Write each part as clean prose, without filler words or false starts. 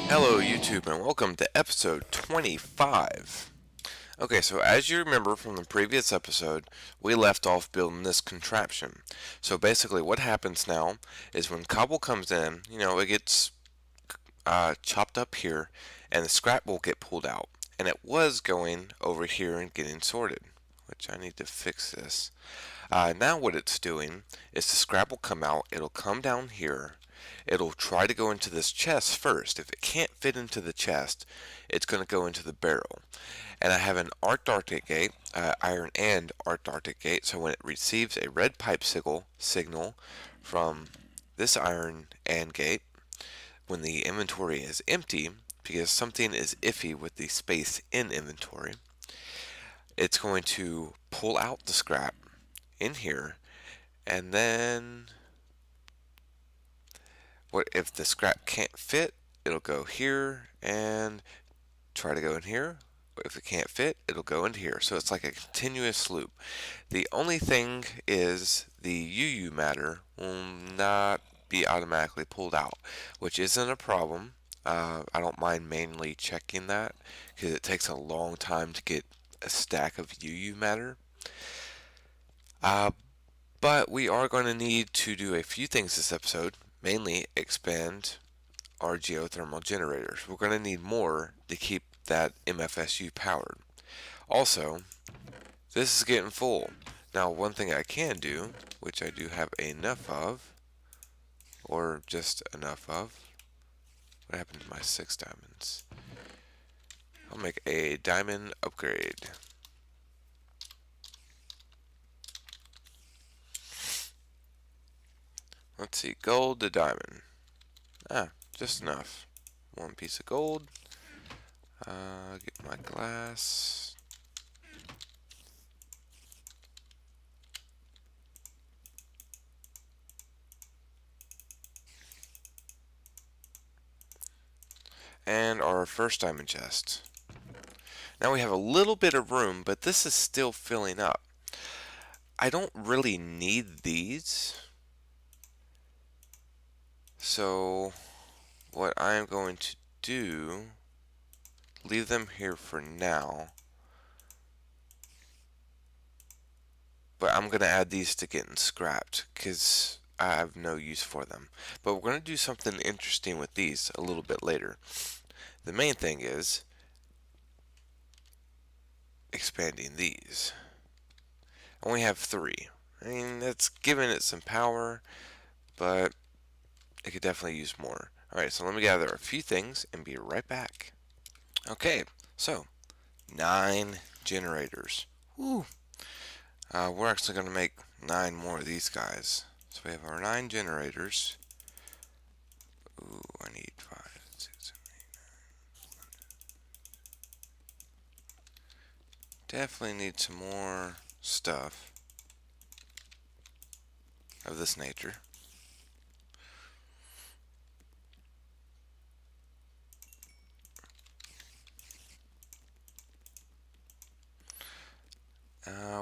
Hello YouTube and welcome to episode 25. Okay, so as you remember from the previous episode, we left off building this contraption. So basically what happens now is when cobble comes in, it gets chopped up here and the scrap will get pulled out. And it was going over here and getting sorted, which I need to fix this. Now what it's doing is the scrap will come out, it'll come down here, it'll try to go into this chest first. If it can't fit into the chest, it's going to go into the barrel. And I have an Arctic gate, iron and Arctic gate, so when it receives a red pipe signal from this iron and gate, when the inventory is empty, because something is iffy with the space in inventory, it's going to pull out the scrap in here, and then what if the scrap can't fit, it'll go here and try to go in here. If it can't fit, it'll go into here. So it's like a continuous loop. The only thing is the UU matter will not be automatically pulled out, which isn't a problem. I don't mind manually checking that because it takes a long time to get a stack of UU matter. Uh, But we are going to need to do a few things this episode, mainly expand our geothermal generators. We're going to need more to keep that MFSU powered. Also, this is getting full. Now, one thing I can do, which I do have enough of, or just enough of, what happened to my 6 diamonds? I'll make a diamond upgrade. Let's see, gold to diamond. Just enough. 1 piece of gold. Get my glass. And our first diamond chest. Now we have a little bit of room, but this is still filling up. I don't really need these. So what I am going to do, leave them here for now. But I'm going to add these to getting scrapped because I have no use for them. But we're going to do something interesting with these a little bit later. The main thing is expanding these. I only have 3. I mean, that's giving it some power, but it could definitely use more. Alright, so let me gather a few things and be right back. Okay, so 9 generators. Woo! We're actually going to make 9 more of these guys. So we have our 9 generators. Ooh, I need 5, 6, 7, 8. Definitely need some more stuff of this nature.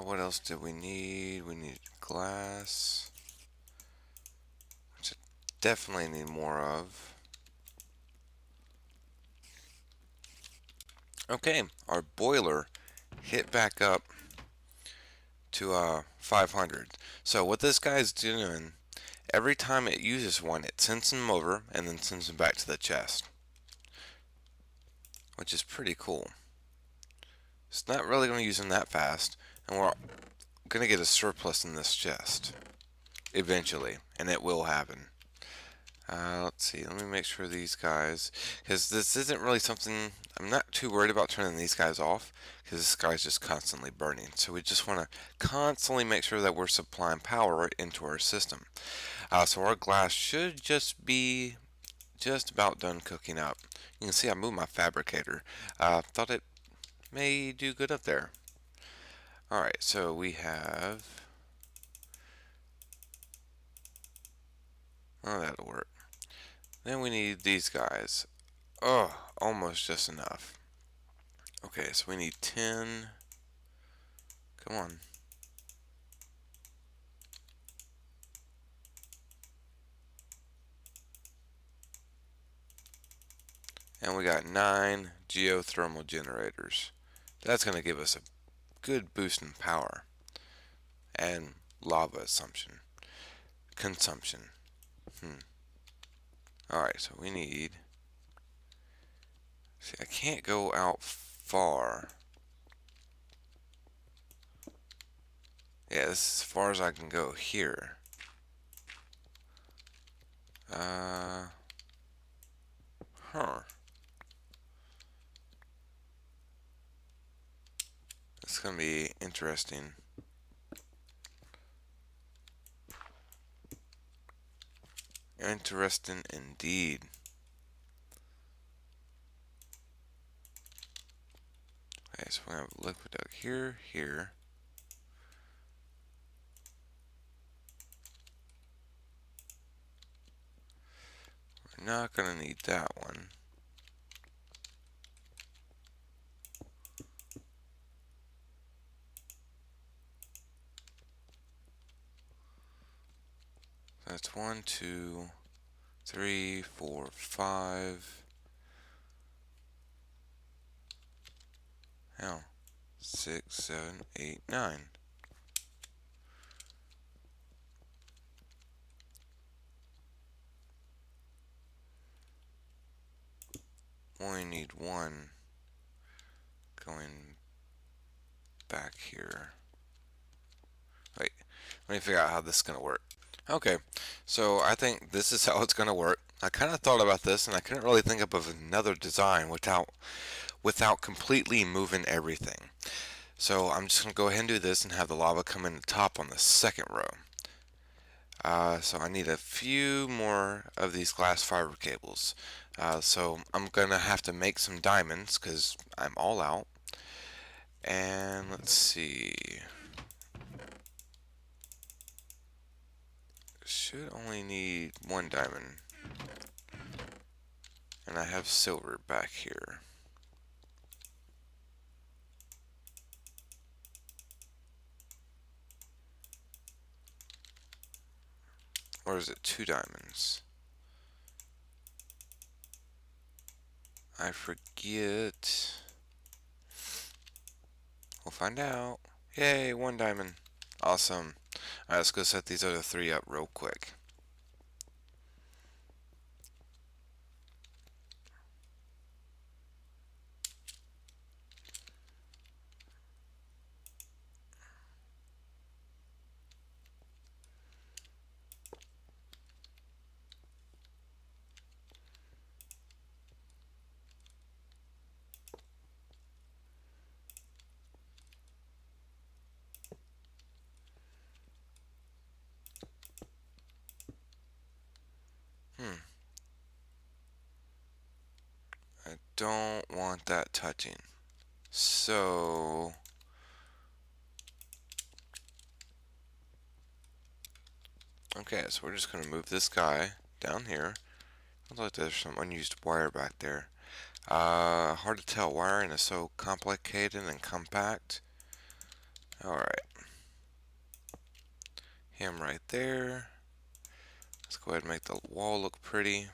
What else do we need? We need glass, which I definitely need more of. Okay, our boiler hit back up to 500. So what this guy's doing, every time it uses one, it sends them over and then sends them back to the chest, which is pretty cool. It's not really going to use them that fast, and we're going to get a surplus in this chest eventually, and it will happen. Let's see, let me make sure these guys, because this isn't really something, I'm not too worried about turning these guys off, because this guy's just constantly burning. So we just want to constantly make sure that we're supplying power into our system. So our glass should just be just about done cooking up. You can see I moved my fabricator. Thought it may do good up there. Alright, so we have, oh, that'll work. Then we need these guys. Oh, almost just enough. Okay, so we need 10. Come on. And we got 9 geothermal generators. That's going to give us a good boost in power and lava consumption. Alright, so we need... See, I can't go out far. Yeah, this is as far as I can go here. Huh. It's gonna be interesting. Interesting indeed. Okay, so we have liquid out here, here. We're not gonna need that one. That's 1, 2, 3, 4, 5. Hell, 6, 7, 8, 9. Only need one going back here. Wait, let me figure out how this is gonna work. Okay, so I think this is how it's gonna work. I kind of thought about this and I couldn't really think up of another design without completely moving everything. So I'm just going to go ahead and do this and have the lava come in the top on the second row. So I need a few more of these glass fiber cables. So I'm going to have to make some diamonds because I'm all out. And let's see. Should only need one diamond. And I have silver back here. Or is it 2 diamonds? I forget. We'll find out. Yay, 1 diamond. Awesome. Alright, let's go set these other 3 up real quick. I don't want that touching. So okay, so we're just gonna move this guy down here. Looks like there's some unused wire back there. Hard to tell. Wiring is so complicated and compact. Alright. Him right there. Let's go ahead and make the wall look pretty.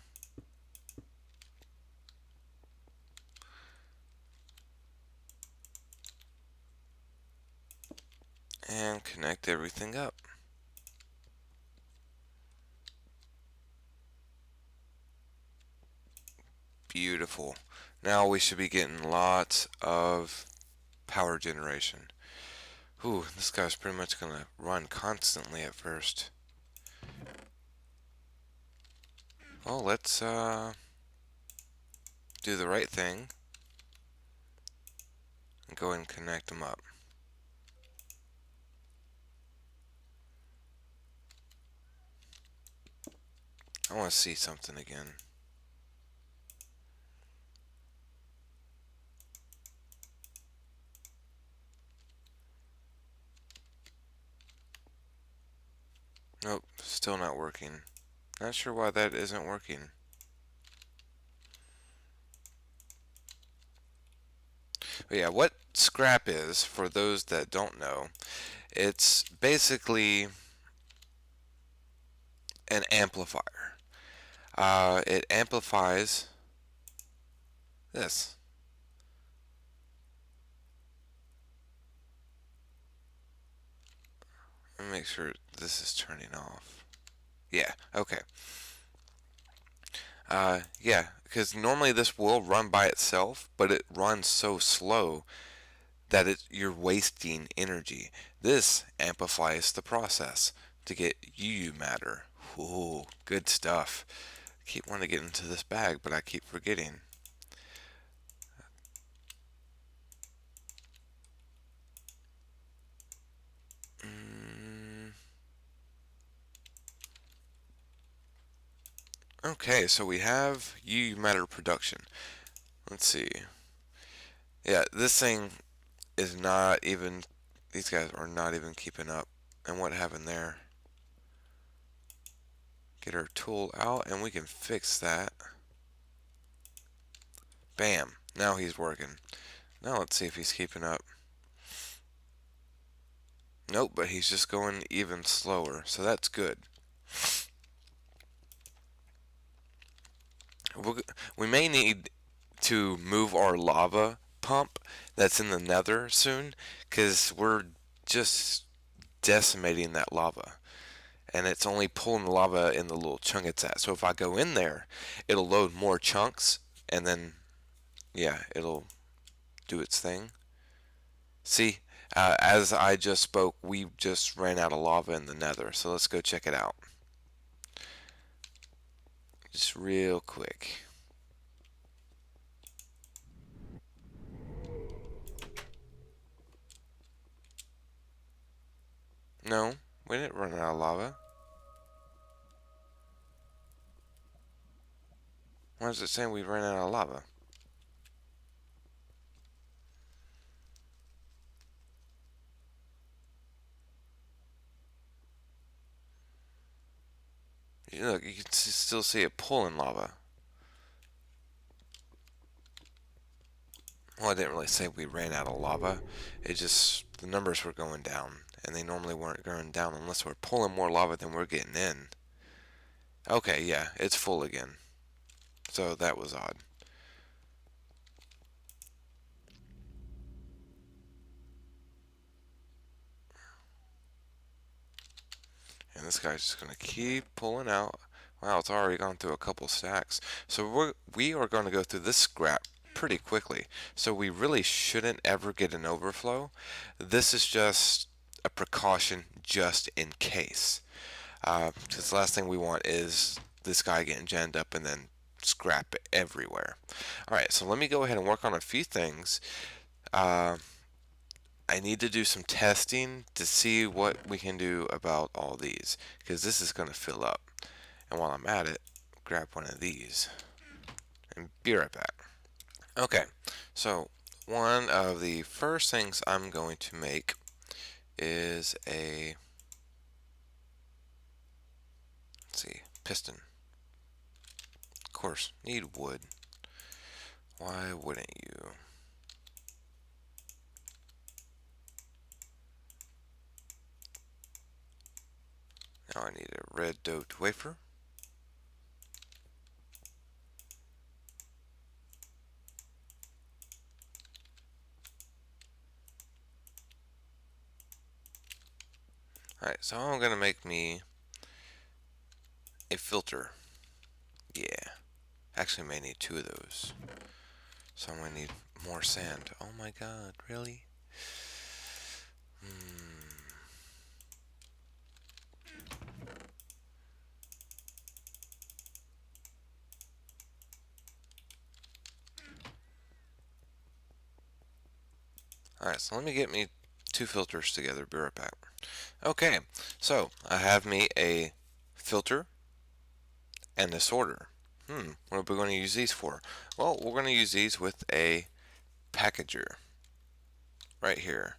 And connect everything up. Beautiful. Now we should be getting lots of power generation. Ooh, this guy's pretty much gonna run constantly at first. Well, let's do the right thing and go and connect them up. I want to see something again. Nope, still not working. Not sure why that isn't working. But yeah, what scrap is, for those that don't know, it's basically an amplifier. It amplifies This. Let me make sure this is turning off. Yeah, okay. Yeah, because normally this will run by itself, but it runs so slow that you're wasting energy. This amplifies the process to get UU matter. Ooh, good stuff. I keep wanting to get into this bag, but I keep forgetting. Mm, okay, so we have UU matter production. Let's see. Yeah, this thing is not even, these guys are not even keeping up. And what happened there? Get our tool out and we can fix that. Bam, now he's working. Now let's see if he's keeping up. Nope, but he's just going even slower, so that's good. We may need to move our lava pump that's in the nether soon, because we're just decimating that lava. And it's only pulling the lava in the little chunk it's at. So if I go in there, it'll load more chunks, and then, yeah, it'll do its thing. See, as I just spoke, we just ran out of lava in the nether, so let's go check it out. Just real quick. No, we didn't run out of lava. Why is it saying we ran out of lava? Look, you can still see it pulling lava. Well, I didn't really say we ran out of lava. It just, the numbers were going down. And they normally weren't going down unless we're pulling more lava than we're getting in. Okay, yeah, it's full again. So that was odd. And this guy's just going to keep pulling out. Wow, it's already gone through a couple stacks. So we are going to go through this scrap pretty quickly. So we really shouldn't ever get an overflow. This is just a precaution just in case. Because the last thing we want is this guy getting jammed up and then scrap everywhere. Alright, so let me go ahead and work on a few things. Uh, I need to do some testing to see what we can do about all these, because this is going to fill up. And while I'm at it, grab one of these and be right back. Okay, so one of the first things I'm going to make is a, let's see, piston. Of course, need wood. Why wouldn't you? Now I need a red doped wafer. Alright, so I'm going to make me a filter. Yeah, actually may need two of those. So I'm going to need more sand. Oh my god, really? Alright, so let me get me two filters together. Be right back. Okay, so I have me a filter and a sorter. What are we going to use these for? Well, we're going to use these with a packager right here.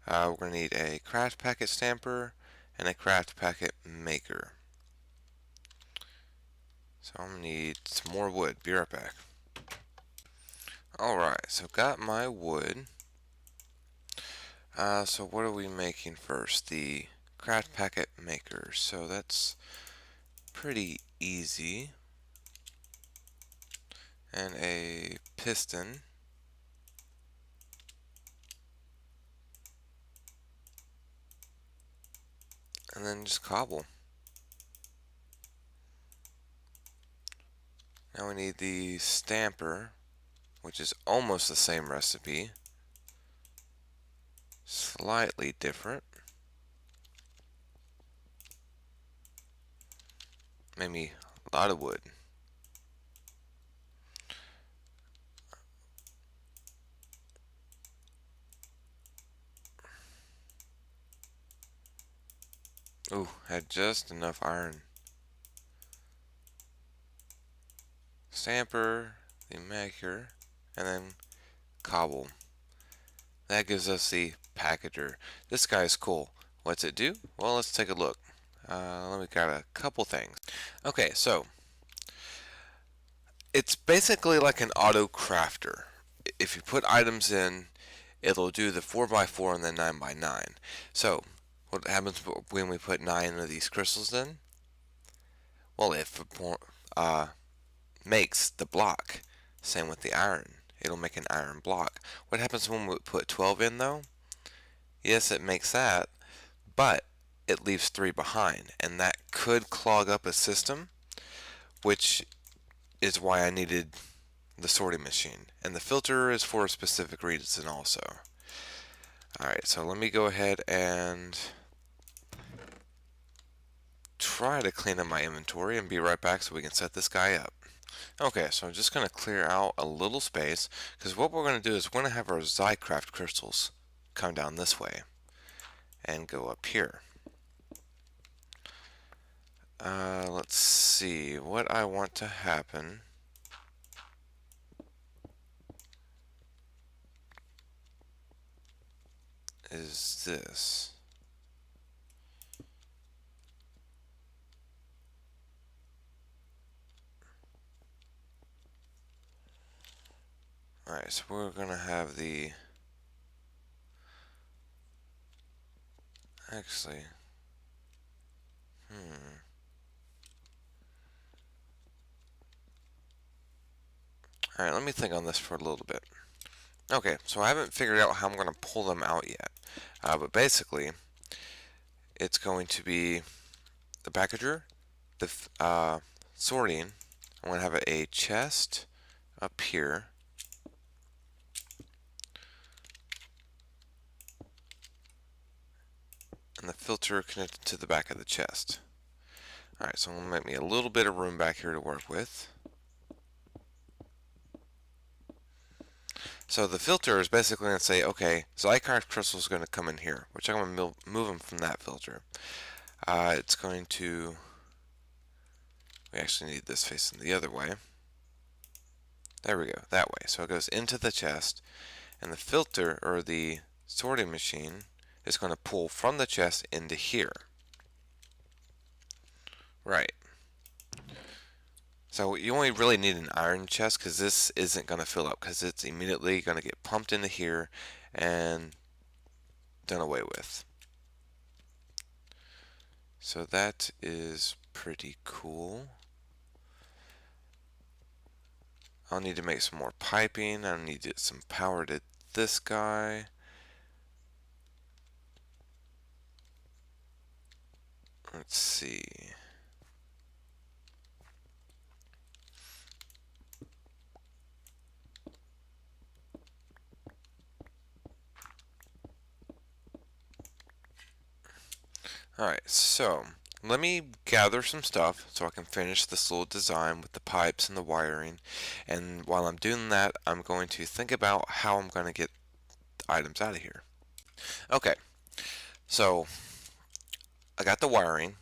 We're going to need a craft packet stamper and a craft packet maker. So I'm going to need some more wood. Be right back. Alright, so got my wood. So what are we making first? The craft packet maker. So that's pretty easy. and a piston. And then just cobble. Now we need the stamper, which is almost the same recipe, slightly different. Maybe a lot of wood. Ooh, had just enough iron. Stamper, the maker, and then cobble. That gives us the packager. This guy's cool. What's it do? Well, let's take a look. Let me got a couple things. Okay, so it's basically like an auto crafter. If you put items in, it'll do the 4x4 and then 9x9. So, what happens when we put 9 of these crystals in? Well, it makes the block. Same with the iron. It'll make an iron block. What happens when we put 12 in though? Yes, it makes that, but it leaves 3 behind, and that could clog up a system, which is why I needed the sorting machine. And the filter is for a specific reason also. Alright, so let me go ahead and try to clean up my inventory and be right back so we can set this guy up. Okay, so I'm just going to clear out a little space, because what we're going to do is we're going to have our Zycraft crystals come down this way and go up here. Let's see, what I want to happen is this. Alright, so we're going to have the... Actually... Alright, let me think on this for a little bit. Okay, so I haven't figured out how I'm going to pull them out yet. But basically, it's going to be the packager, the sorting. I'm going to have a chest up here. And the filter connected to the back of the chest. Alright, so I'm going to make me a little bit of room back here to work with. So the filter is basically going to say, okay, Zycraft crystal is going to come in here, which I'm going to move them from that filter. It's going to... We actually need this facing the other way. There we go, that way. So it goes into the chest, and the filter, or the sorting machine, is going to pull from the chest into here. Right. So you only really need an iron chest, because this isn't going to fill up, because it's immediately going to get pumped into here and done away with. So that is pretty cool. I'll need to make some more piping. I'll need to get some power to this guy. Let's see. Alright, so let me gather some stuff so I can finish this little design with the pipes and the wiring. And while I'm doing that, I'm going to think about how I'm going to get items out of here. Okay, so I got the wiring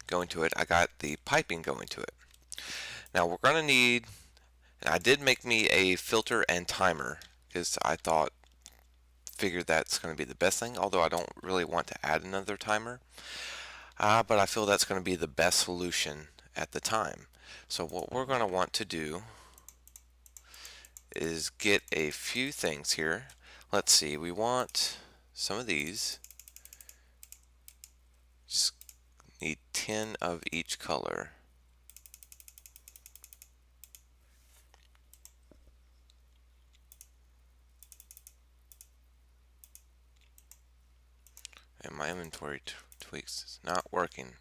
going to it. I got the piping going to it. Now we're going to need, and I did make me a filter and timer because I figured that's going to be the best thing, although I don't really want to add another timer. But I feel that's going to be the best solution at the time. So what we're going to want to do is get a few things here. Let's see, we want some of these. Just need 10 of each color. And my inventory tweaks is not working.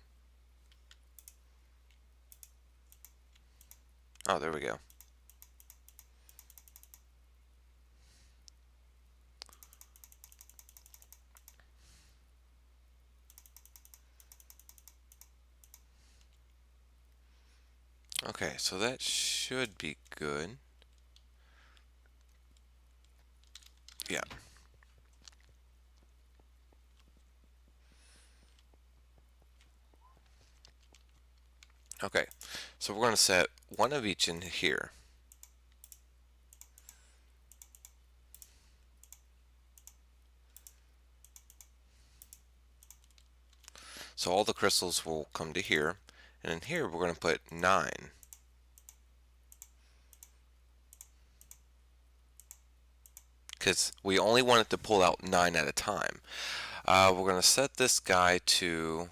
Oh, there we go. Okay, so that should be good. Yeah. Okay, so we're going to set one of each in here. So all the crystals will come to here, and in here we're going to put 9. Because we only want it to pull out 9 at a time. We're going to set this guy to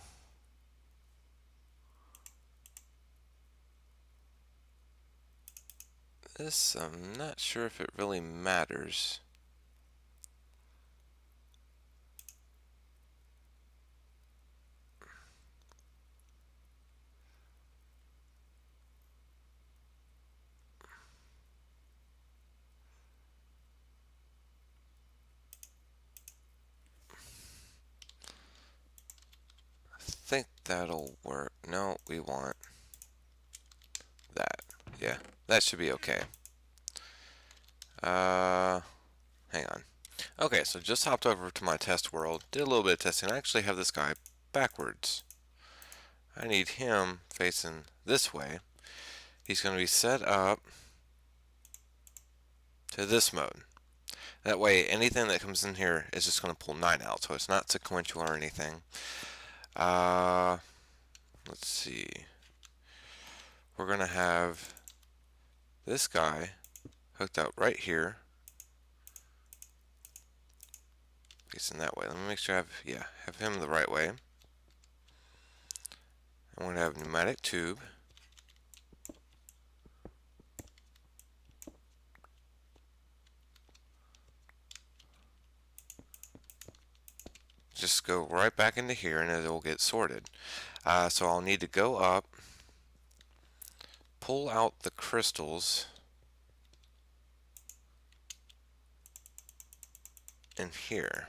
this. I'm not sure if it really matters. I think that'll work. No, we want that. Yeah, that should be okay. Hang on. Okay, so just hopped over to my test world, did a little bit of testing. I actually have this guy backwards. I need him facing this way. He's going to be set up to this mode. That way, anything that comes in here is just going to pull 9 out, so it's not sequential or anything. Let's see. We're going to have this guy hooked up right here, facing that way. Let me make sure I have him the right way. I'm going to have pneumatic tube. Just go right back into here and it will get sorted. So I'll need to go up, pull out the crystals in here.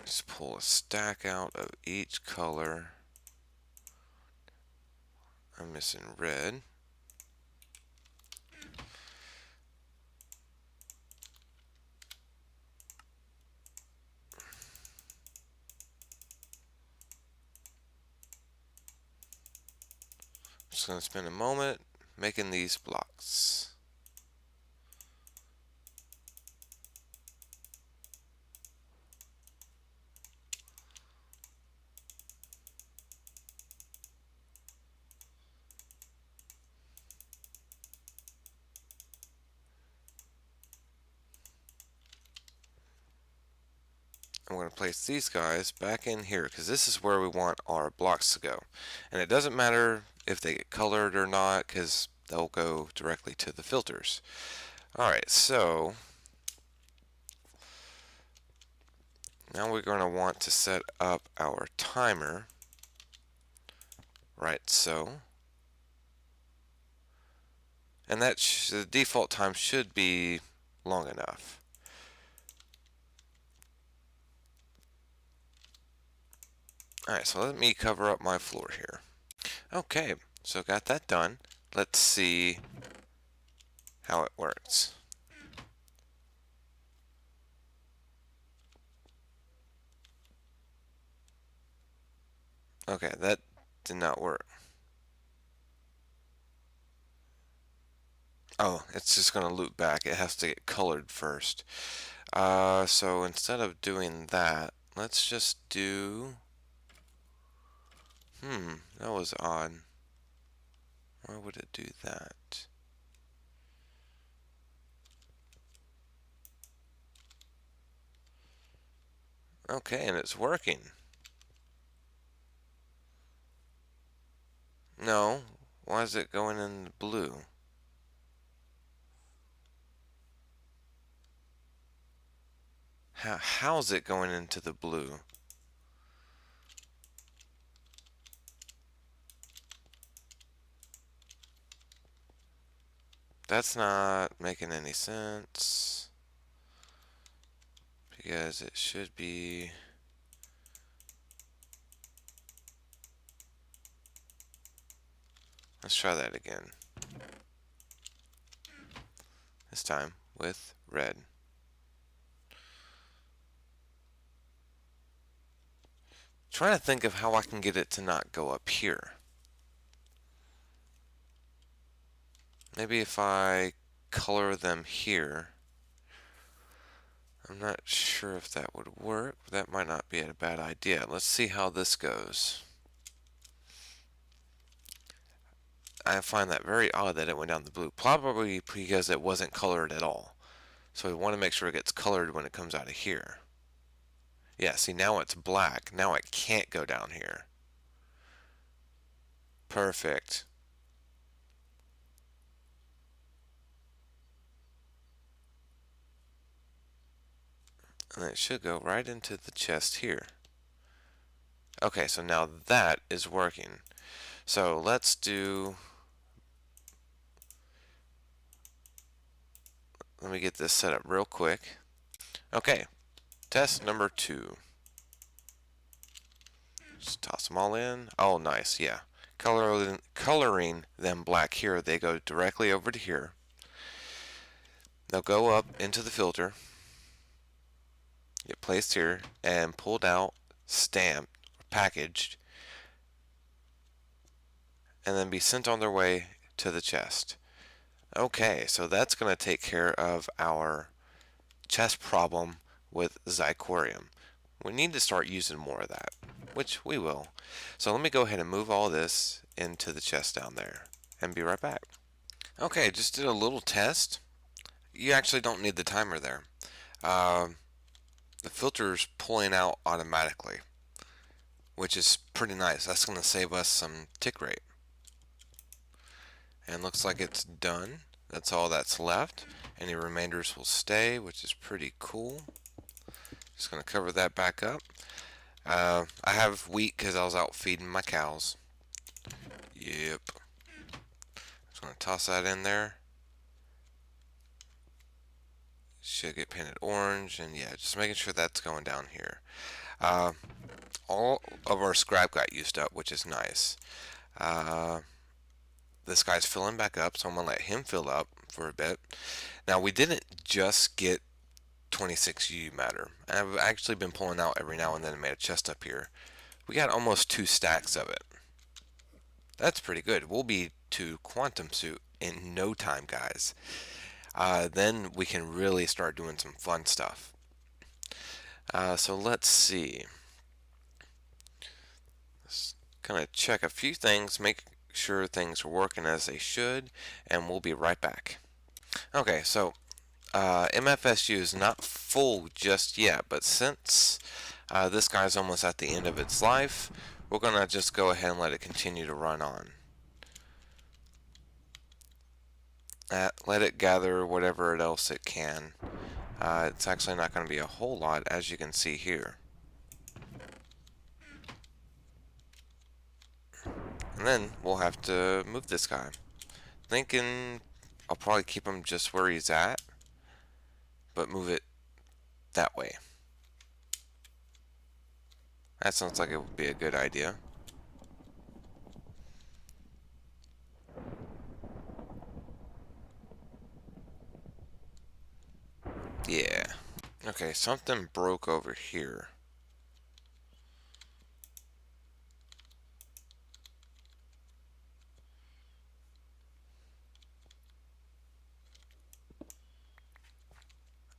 Just pull a stack out of each color. I'm missing red. Just going to spend a moment making these blocks. I'm going to place these guys back in here because this is where we want our blocks to go. And it doesn't matter if they get colored or not because they'll go directly to the filters. Alright, so now we're going to want to set up our timer. Right, so. And that the default time should be long enough. Alright, so let me cover up my floor here. Okay, so got that done. Let's see how it works. Okay, that did not work. Oh, it's just going to loop back. It has to get colored first. So instead of doing that, let's just do... that was odd. Why would it do that? Okay, and it's working. No, why is it going in blue? How's it going into the blue? That's not making any sense because it should be. Let's try that again. This time with red. Trying to think of how I can get it to not go up here. Maybe if I color them here. I'm not sure if that would work. That might not be a bad idea. Let's see how this goes. I find that very odd that it went down the blue. Probably because it wasn't colored at all. So we want to make sure it gets colored when it comes out of here. Yeah, see now it's black. Now it can't go down here. Perfect. And it should go right into the chest here. Okay, so now that is working. So let's do... Let me get this set up real quick. Okay, test number 2. Just toss them all in. Oh, nice, yeah. Coloring them black here, they go directly over to here. They'll go up into the filter, get placed here, and pulled out, stamped, packaged, and then be sent on their way to the chest. Okay, so that's going to take care of our chest problem with Zycorium. We need to start using more of that, which we will. So let me go ahead and move all this into the chest down there and be right back. Okay, just did a little test. You actually don't need the timer there. The filter's pulling out automatically, which is pretty nice. That's going to save us some tick rate. And looks like it's done. That's all that's left. Any remainders will stay, which is pretty cool. Just going to cover that back up. I have wheat because I was out feeding my cows. Yep. Just going to toss that in there. Should get painted orange, and yeah, just making sure that's going down here. All of our scrap got used up, which is nice. This guy's filling back up, so I'm going to let him fill up for a bit. Now, we didn't just get 26U matter. I've actually been pulling out every now and then and made a chest up here. We got almost 2 stacks of it. That's pretty good. We'll be to quantum suit in no time, guys. Then we can really start doing some fun stuff. So let's see. Let's kind of check a few things, make sure things are working as they should, and we'll be right back. Okay, so MFSU is not full just yet, but since this guy's almost at the end of its life, we're going to just go ahead and let it continue to run on. Let it gather whatever else it can. It's actually not going to be a whole lot, as you can see here. And then we'll have to move this guy. Thinking I'll probably keep him just where he's at, but move it that way. That sounds like it would be a good idea. Yeah. Okay, something broke over here.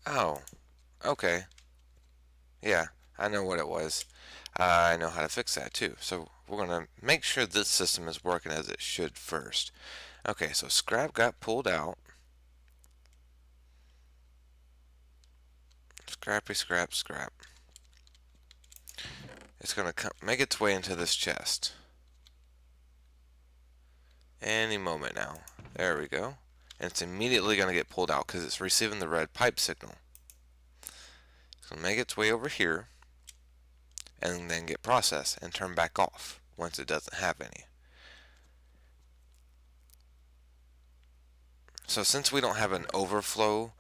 Oh, okay. Yeah, I know what it was. I know how to fix that too. So we're going to make sure this system is working as it should first. Okay, so scrap got pulled out. Scrappy, scrap, scrap. It's going to make its way into this chest. Any moment now. There we go. And it's immediately going to get pulled out because it's receiving the red pipe signal. So make its way over here and then get processed and turn back off once it doesn't have any. So since we don't have an overflow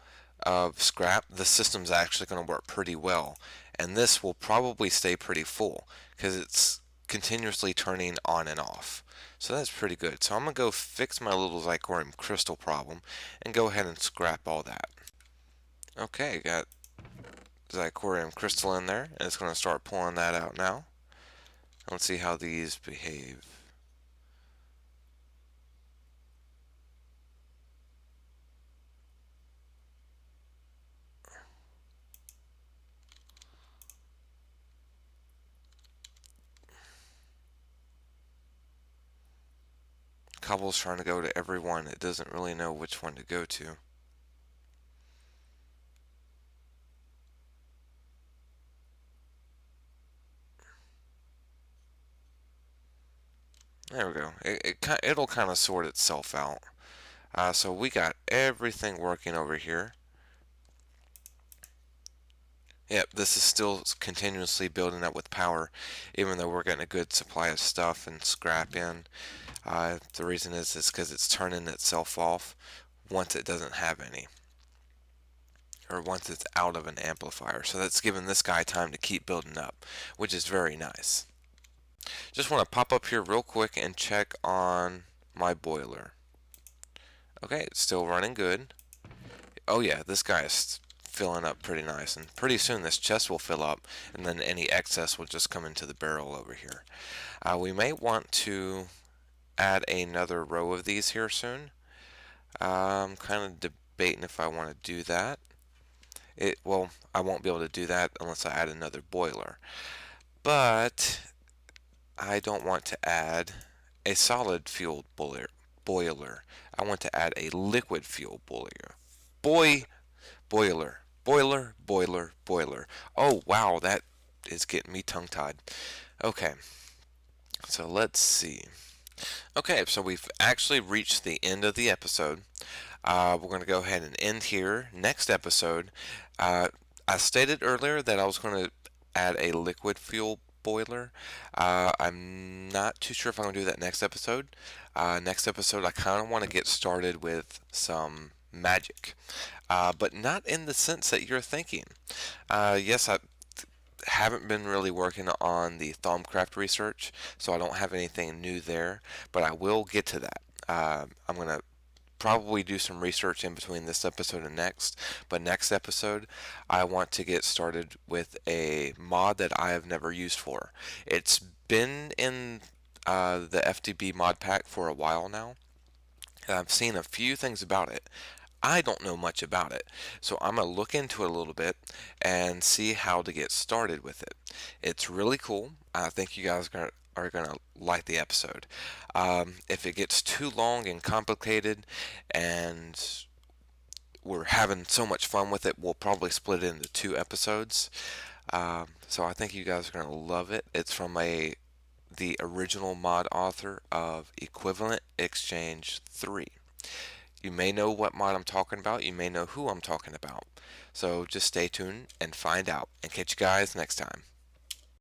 of scrap, the system's actually going to work pretty well. And this will probably stay pretty full because it's continuously turning on and off. So that's pretty good. So I'm going to go fix my little zirconium crystal problem and go ahead and scrap all that. Okay, got zirconium crystal in there, and it's going to start pulling that out now. Let's see how these behave. Cobble's trying to go to every one. It doesn't really know which one to go to. There we go. It'll kind of sort itself out. So we got everything working over here. Yep, this is still continuously building up with power, even though we're getting a good supply of stuff and scrap in. The reason is because it's turning itself off once it doesn't have any, or once it's out of an amplifier. So that's giving this guy time to keep building up, which is very nice. Just want to pop up here real quick and check on my boiler. Okay, it's still running good. Oh yeah, this guy is filling up pretty nice, and pretty soon this chest will fill up, and then any excess will just come into the barrel over here. We may want to add another row of these here soon. I'm kind of debating if I want to do that. Well, I won't be able to do that unless I add another boiler. But I don't want to add a solid fueled boiler. I want to add a liquid fuel boiler. Boiler. Oh wow, that is getting me tongue-tied. Okay, so let's see. Okay, so we've actually reached the end of the episode. We're going to go ahead and end here. Next episode, I stated earlier that I was going to add a liquid fuel boiler. I'm not too sure if I'm going to do that next episode. Next episode, I kind of want to get started with some magic, but not in the sense that you're thinking. Yes, I haven't been really working on the Thaumcraft research, so I don't have anything new there, but I will get to that. I'm going to probably do some research in between this episode and next, but next episode I want to get started with a mod that I have never used for. It's been in the FTB mod pack for a while now, and I've seen a few things about it. I don't know much about it, so I'm going to look into it a little bit and see how to get started with it. It's really cool. I think you guys are going to like the episode. If it gets too long and complicated and we're having so much fun with it, we'll probably split it into 2 episodes. So I think you guys are going to love it. It's from the original mod author of Equivalent Exchange 3. You may know what mod I'm talking about. You may know who I'm talking about. So just stay tuned and find out. And catch you guys next time.